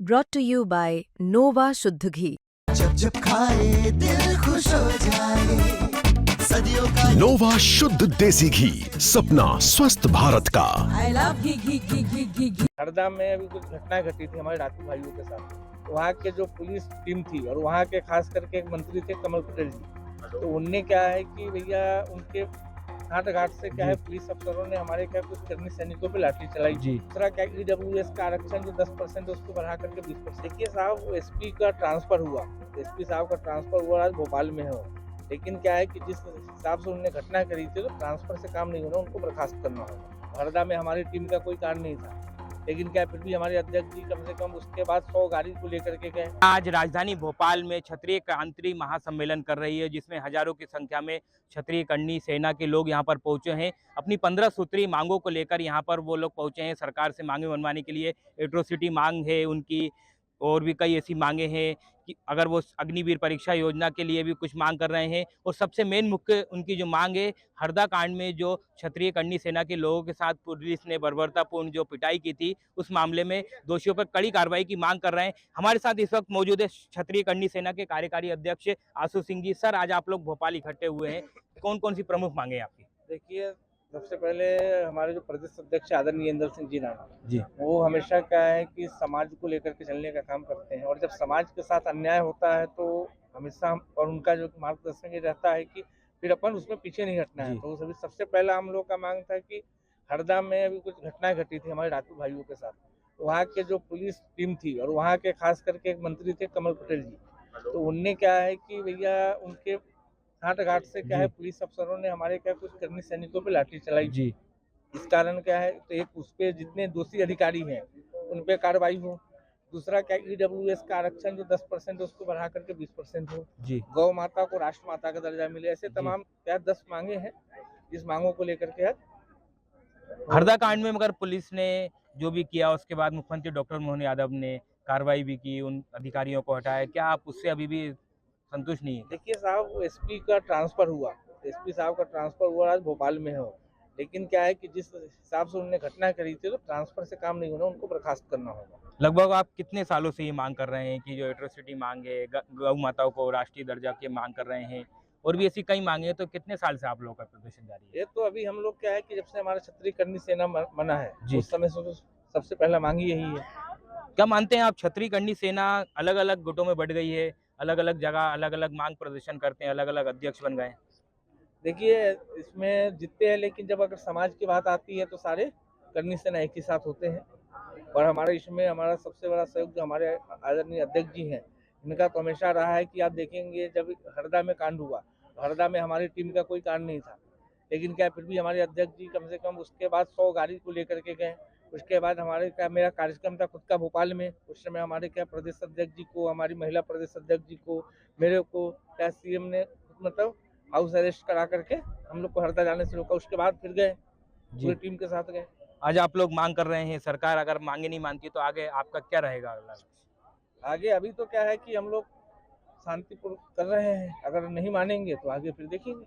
brought to you by Nova शुद्ध घी। जब जब खाए दिल खुश हो जाए, सदियों का नोवा शुद्ध देसी घी, सपना स्वस्थ भारत का। I love घी घी घी घी घी घी। हरदा में अभी कुछ घटनाएं घटी थी हमारे राजपूत भाइयों के साथ। वहाँ के जो पुलिस टीम थी और वहाँ के खास करके एक मंत्री थे कमल पटेल जी, तो उनने क्या है कि भैया उनके घाट घाट से क्या है पुलिस अफसरों ने हमारे क्या कुछ कर्मी सैनिकों पे लाठी चलाई जी। दूसरा क्या ईडब्ल्यूएस का आरक्षण जो 10% उसको बढ़ा करके 20%। देखिए साहब, एसपी का ट्रांसफर हुआ, एसपी साहब का ट्रांसफर हुआ, आज भोपाल में है, लेकिन क्या है कि जिस हिसाब से उन्होंने घटना करी थी तो ट्रांसफर से काम नहीं होना, उनको बर्खास्त करना होगा। हरदा में हमारी टीम का कोई कारण नहीं था, लेकिन क्या फिर भी हमारे अध्यक्ष जी कम से कम उसके बाद 100 गाड़ी को लेकर के गए। आज राजधानी भोपाल में क्षत्रिय क्रांति महासम्मेलन कर रही है, जिसमें हजारों की संख्या में क्षत्रिय कर्णी सेना के लोग यहां पर पहुंचे हैं। अपनी 15 सूत्री मांगों को लेकर यहां पर वो लोग पहुंचे हैं। सरकार से मांगे मनवाने के लिए एट्रोसिटी मांग है उनकी, और भी कई ऐसी मांगे हैं कि अगर वो अग्निवीर परीक्षा योजना के लिए भी कुछ मांग कर रहे हैं। और सबसे मेन मुख्य उनकी जो मांग है, हरदा कांड में जो क्षत्रिय कर्णी सेना के लोगों के साथ पुलिस ने बर्बरतापूर्ण जो पिटाई की थी, उस मामले में दोषियों पर कड़ी कार्रवाई की मांग कर रहे हैं। हमारे साथ इस वक्त मौजूद है क्षत्रिय कर्णी सेना के कार्यकारी अध्यक्ष आशु सिंह जी। सर, आज आप लोग भोपाल इकट्ठे हुए हैं, कौन कौन सी प्रमुख मांगे आपकी? देखिए, सबसे पहले हमारे जो प्रदेश अध्यक्ष आदरणीय इंदर सिंह जी राणा जी, वो हमेशा क्या है कि समाज को लेकर के चलने का काम करते हैं, और जब समाज के साथ अन्याय होता है तो हमेशा और उनका जो मार्गदर्शन ये रहता है कि फिर अपन उसमें पीछे नहीं हटना है। तो सभी सबसे पहला हम लोग का मांग था कि हरदा में अभी कुछ घटनाएं घटी थी हमारे राजपूत भाइयों के साथ। तो वहाँ के जो पुलिस टीम थी और वहाँ के खास करके एक मंत्री थे कमल पटेल जी, तो उनने क्या है कि भैया उनके घाट घाट से क्या है पुलिस अफसरों ने हमारे क्या कुछ कर्मी सैनिकों पे लाठी चलाई जी। इस कारण क्या है तो एक उस पे जितने दोषी अधिकारी हैं उन पे कार्रवाई हो। दूसरा क्या ईडब्ल्यूएस का आरक्षण जो 10% उसको बढ़ा करके 20% हो जी। गौ माता को राष्ट्र माता का दर्जा मिले, ऐसे तमाम क्या 10 मांगे हैं। इस मांगों को लेकर के आज हरदा कांड में मगर पुलिस ने जो भी किया, उसके बाद मुख्यमंत्री डॉक्टर मोहन यादव ने कार्रवाई भी की, उन अधिकारियों को हटाया। क्या आप उससे अभी भी संतुष्ट नहीं है? देखिए साहब, एसपी का ट्रांसफर हुआ, एसपी साहब का ट्रांसफर हुआ, आज भोपाल में हो, लेकिन क्या है कि जिस हिसाब से उन्होंने घटना करी थी तो ट्रांसफर से काम नहीं होना, उनको बर्खास्त करना होगा। लगभग आप कितने सालों से ये मांग कर रहे हैं कि जो एट्रोसिटी मांग है, गौ माताओं को राष्ट्रीय दर्जा की मांग कर रहे हैं, और भी ऐसी कई मांगे हैं, तो कितने साल से आप लोगों का प्रदर्शन जारी है? ये तो अभी हम लोग क्या है कि जब से हमारा क्षत्रिय कर्णी सेना बना है उस समय से तो सबसे पहला मांग ही यही है। क्या मानते हैं आप, क्षत्रिय कर्णी सेना अलग अलग गुटों में बढ़ गई है, अलग अलग जगह अलग अलग मांग प्रदर्शन करते हैं, अलग अलग अध्यक्ष बन गए? देखिए, इसमें जीतते हैं, लेकिन जब अगर समाज की बात आती है तो सारे कर्णी सेना एक ही साथ होते हैं। और हमारे इसमें हमारा सबसे बड़ा सहयोग जो हमारे आदरणीय अध्यक्ष जी हैं, इनका तो हमेशा रहा है कि आप देखेंगे जब हरदा में कांड हुआ, हरदा में हमारी टीम का कोई कांड नहीं था, लेकिन क्या फिर भी हमारे अध्यक्ष जी कम से कम उसके बाद 100 गाड़ी को लेकर के गए। उसके बाद हमारे क्या मेरा कार्यक्रम था खुद का भोपाल में, उस समय हमारे क्या प्रदेश अध्यक्ष जी को, हमारी महिला प्रदेश अध्यक्ष जी को, मेरे को क्या सीएम ने मतलब हाउस अरेस्ट करा करके हम लोग को हरदा जाने से रोका। उसके बाद फिर गए, पूरी टीम के साथ गए। आज आप लोग मांग कर रहे हैं, सरकार अगर मांगे नहीं मानती तो आगे आपका क्या रहेगा अगला? आगे अभी तो क्या है कि हम लोग शांतिपूर्ण कर रहे हैं, अगर नहीं मानेंगे तो आगे फिर देखेंगे।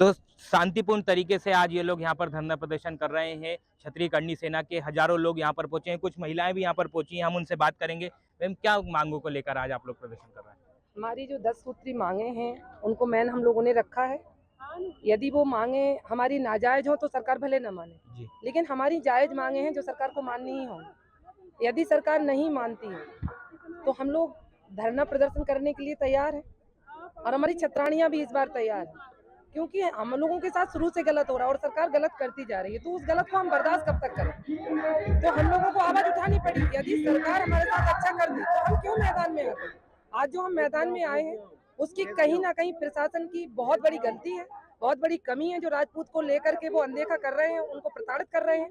तो शांतिपूर्ण तरीके से आज ये लोग यहाँ पर धरना प्रदर्शन कर रहे हैं। क्षत्रिय कर्णी सेना के हजारों लोग यहाँ पर पहुंचे हैं, कुछ महिलाएं भी यहाँ पर पहुंची हैं, हम उनसे बात करेंगे। मैम, क्या मांगों को लेकर आज आप लोग प्रदर्शन कर रहे हैं? हमारी जो 10 सूत्री मांगे हैं उनको मैन हम लोगों ने रखा है। यदि वो मांगे हमारी नाजायज हो तो सरकार भले न माने जी, लेकिन हमारी जायज मांगे हैं जो सरकार को माननी ही होंगी। यदि सरकार नहीं मानती है तो हम लोग धरना प्रदर्शन करने के लिए तैयार हैं, और हमारी छत्राणियां भी इस बार तैयार हैं, क्योंकि हम लोगों के साथ शुरू से गलत हो रहा है और सरकार गलत करती जा रही है, तो उस गलत को हम बर्दाश्त कब तक करें? तो हम लोगों को आवाज उठानी पड़ी। यदि सरकार हमारे साथ अच्छा कर दी तो हम क्यों मैदान में आते? आज जो हम मैदान में आए हैं उसकी कहीं ना कहीं प्रशासन की बहुत बड़ी गलती है, बहुत बड़ी कमी है, जो राजपूत को लेकर के वो अनदेखा कर रहे हैं, उनको प्रताड़ित कर रहे हैं।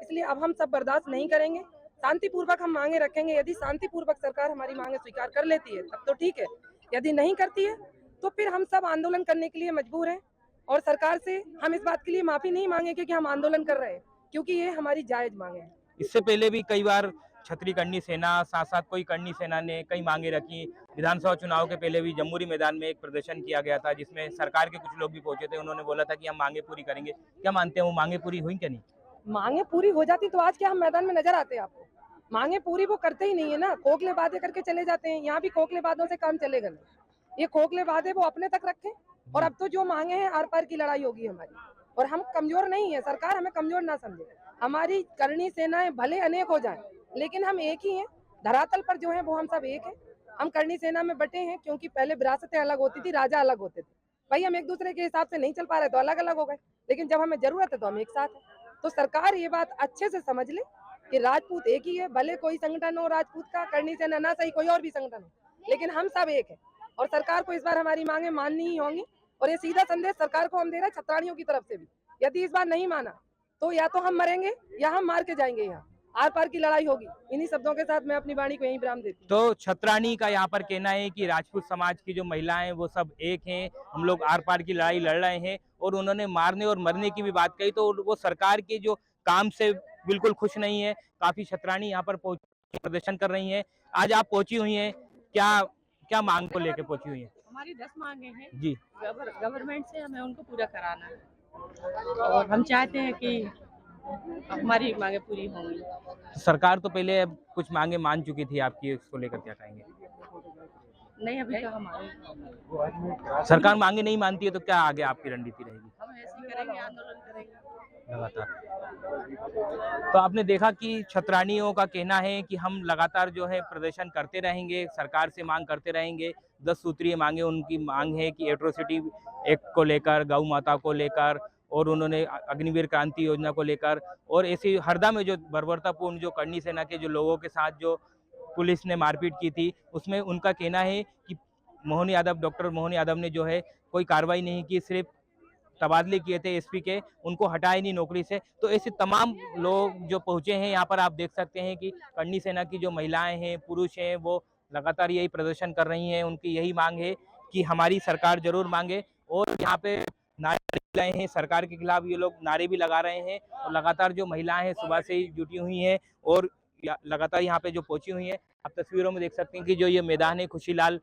इसलिए अब हम सब बर्दाश्त नहीं करेंगे, शांतिपूर्वक हम मांगे रखेंगे। यदि शांतिपूर्वक सरकार हमारी मांगे स्वीकार कर लेती है तब तो ठीक है, यदि नहीं करती है तो फिर हम सब आंदोलन करने के लिए मजबूर हैं। और सरकार से हम इस बात के लिए माफी नहीं मांगेंगे कि हम आंदोलन कर रहे हैं, क्योंकि ये हमारी जायज मांगे हैं। इससे पहले भी कई बार क्षत्रिय कर्णी सेना साथ साथ कोई कर्णी सेना ने कई मांगे रखी। विधानसभा चुनाव के पहले भी जमुरी मैदान में एक प्रदर्शन किया गया था, जिसमें सरकार के कुछ लोग भी पहुंचे थे। उन्होंने बोला था कि हम मांगे पूरी करेंगे। क्या मानते हैं, वो मांगे पूरी हुई क्या नहीं? मांगे पूरी हो जाती तो आज क्या हम मैदान में नजर आते आपको? मांगे पूरी वो करते ही नहीं है ना, खोखले वादे करके चले जाते हैं। यहाँ भी खोखले वादों से काम चलेगा नहीं, ये खोखले वादे वो अपने तक रखें। और अब तो जो मांगे हैं आर पार की लड़ाई होगी हमारी, और हम कमजोर नहीं है, सरकार हमें कमजोर ना समझे। हमारी करनी सेनाएं भले अनेक हो जाएं, लेकिन हम एक ही हैं। धरातल पर जो है वो हम सब एक हैं। हम करनी सेना में बटे हैं, क्योंकि पहले विरासतें अलग होती थी, राजा अलग होते थे। भाई हम एक दूसरे के हिसाब से नहीं चल पा रहे तो अलग अलग हो गए, लेकिन जब हमें जरूरत है तो हम एक साथ हैं। तो सरकार ये बात अच्छे से समझ ले कि राजपूत एक ही है, भले कोई संगठन हो राजपूत का, करनी सेना ना सही कोई और भी संगठन हो, लेकिन हम सब एक है। और सरकार को इस बार हमारी मांगे माननी ही होंगी, और ये सीधा संदेश सरकार को हम दे रहे हैं छत्राणियों की तरफ से भी। यदि इस बार नहीं माना तो या तो हम मरेंगे या हम मार के जाएंगे। यहाँ आर पार की लड़ाई होगी। इन्हीं शब्दों के साथ मैं अपनी वाणी को यहीं विराम देती हूँ। तो छत्राणी का यहाँ पर कहना है कि राजपूत समाज की जो महिलाएं हैं वो सब एक हैं, हम लोग आर पार की लड़ाई लड़ रहे हैं। और उन्होंने मारने और मरने की भी बात कही, तो वो सरकार के जो काम से बिल्कुल खुश नहीं है। काफी छत्राणी यहाँ पर प्रदर्शन कर रही हैं। आज आप पहुंची हुई हैं, क्या क्या मांग को लेकर पहुंची हुई हैं? हमारी 10 मांगे हैं जी, गवर्नमेंट से, हमें उनको पूरा कराना है और हम चाहते हैं कि हमारी मांगे पूरी होंगी। तो सरकार तो पहले कुछ मांगे मान चुकी थी आपकी, इसको लेकर क्या कहेंगे? नहीं, अभी तो हमारे सरकार मांगे नहीं मानती है तो क्या आगे आपकी रणनीति रहेगी? हम ऐसे ही करेंगे, आंदोलन करेंगे लगातार। तो आपने देखा कि छत्राणियों का कहना है कि हम लगातार जो है प्रदर्शन करते रहेंगे, सरकार से मांग करते रहेंगे। 10 सूत्रीय मांगे उनकी मांग है कि एट्रोसिटी एक्ट को लेकर, गौ माता को लेकर, और उन्होंने अग्निवीर क्रांति योजना को लेकर, और ऐसे हरदा में जो बर्बरतापूर्ण जो करनी सेना के जो लोगों के साथ जो पुलिस ने मारपीट की थी, उसमें उनका कहना है कि मोहन यादव, डॉक्टर मोहन यादव ने जो है कोई कार्रवाई नहीं की, सिर्फ तबादले किए थे एसपी के, उनको हटाए नहीं नौकरी से। तो ऐसे तमाम लोग जो पहुंचे हैं यहाँ पर, आप देख सकते हैं कि करनी सेना की जो महिलाएं हैं, पुरुष हैं, वो लगातार यही प्रदर्शन कर रही हैं। उनकी यही मांग है कि हमारी सरकार जरूर मांगे। और यहाँ पे नारे लगाए हैं सरकार के खिलाफ, ये लोग नारे भी लगा रहे हैं। और लगातार जो महिलाएं हैं सुबह से ही जुटी हुई हैं और लगातार यहाँ पे जो पहुंची हुई हैं। आप तस्वीरों में देख सकते हैं कि जो ये मैदान है, खुशीलाल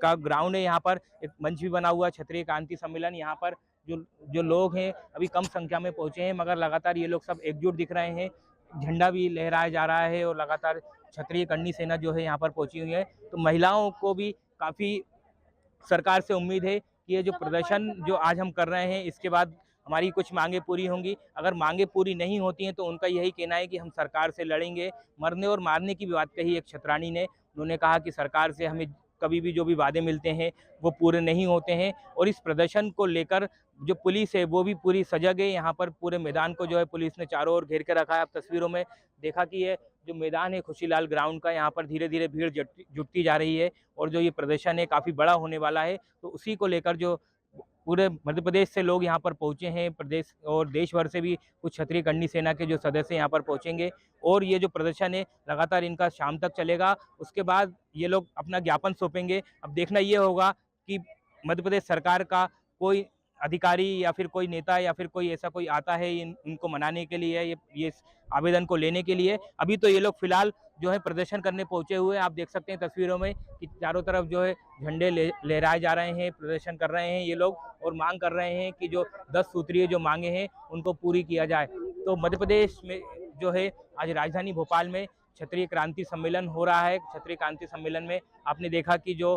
का ग्राउंड है, यहाँ पर एक मंच भी बना हुआ, क्षत्रिय क्रांति सम्मेलन। यहाँ पर जो लोग हैं अभी कम संख्या में पहुंचे हैं, मगर लगातार ये लोग सब एकजुट दिख रहे हैं। झंडा भी लहराया जा रहा है और लगातार क्षत्रिय करनी सेना जो है यहाँ पर पहुंची हुई है। तो महिलाओं को भी काफ़ी सरकार से उम्मीद है कि ये जो प्रदर्शन जो आज हम कर रहे हैं, इसके बाद हमारी कुछ मांगे पूरी होंगी। अगर मांगे पूरी नहीं होती हैं तो उनका यही कहना है कि हम सरकार से लड़ेंगे। मरने और मारने की भी बात कही एक छत्राणी ने। उन्होंने कहा कि सरकार से हमें कभी भी जो भी वादे मिलते हैं वो पूरे नहीं होते हैं। और इस प्रदर्शन को लेकर जो पुलिस है वो भी पूरी सजग है। यहाँ पर पूरे मैदान को जो है पुलिस ने चारों ओर घेर कर रखा है। आप तस्वीरों में देखा कि ये जो मैदान है खुशीलाल ग्राउंड का, यहाँ पर धीरे धीरे भीड़ जुटती जा रही है और जो ये प्रदर्शन है काफ़ी बड़ा होने वाला है। तो उसी को लेकर जो पूरे मध्य प्रदेश से लोग यहाँ पर पहुँचे हैं, प्रदेश और देश भर से भी कुछ क्षत्रिय करनी सेना के जो सदस्य यहाँ पर पहुँचेंगे। और ये जो प्रदर्शन है लगातार इनका शाम तक चलेगा। उसके बाद ये लोग अपना ज्ञापन सौंपेंगे। अब देखना ये होगा कि मध्य प्रदेश सरकार का कोई अधिकारी या फिर कोई नेता या फिर कोई ऐसा कोई आता है इनको मनाने के लिए, ये आवेदन को लेने के लिए। अभी तो ये लोग फिलहाल जो है प्रदर्शन करने पहुंचे हुए हैं। आप देख सकते हैं तस्वीरों में कि चारों तरफ जो है झंडे लहराए जा रहे हैं, प्रदर्शन कर रहे हैं ये लोग और मांग कर रहे हैं कि जो 10 सूत्रीय जो मांगे हैं उनको पूरी किया जाए। तो मध्य प्रदेश में जो है आज राजधानी भोपाल में क्षत्रिय क्रांति सम्मेलन हो रहा है। क्षत्रिय क्रांति सम्मेलन में आपने देखा कि जो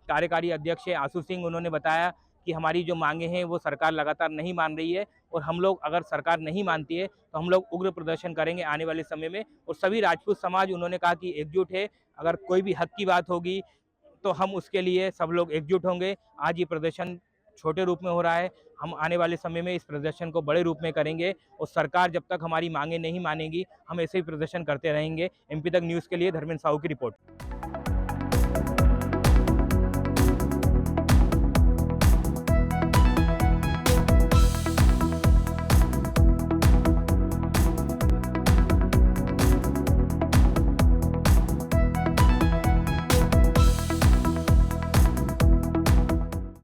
कार्यकारी अध्यक्ष है आशु सिंह, उन्होंने बताया कि हमारी जो मांगे हैं वो सरकार लगातार नहीं मान रही है और हम लोग अगर सरकार नहीं मानती है तो हम लोग उग्र प्रदर्शन करेंगे आने वाले समय में। और सभी राजपूत समाज, उन्होंने कहा कि एकजुट है, अगर कोई भी हक की बात होगी तो हम उसके लिए सब लोग एकजुट होंगे। आज ये प्रदर्शन छोटे रूप में हो रहा है, हम आने वाले समय में इस प्रदर्शन को बड़े रूप में करेंगे और सरकार जब तक हमारी मांगे नहीं मानेगी हम ऐसे ही प्रदर्शन करते रहेंगे। एमपी तक न्यूज़ के लिए धर्मेंद्र साहू की रिपोर्ट।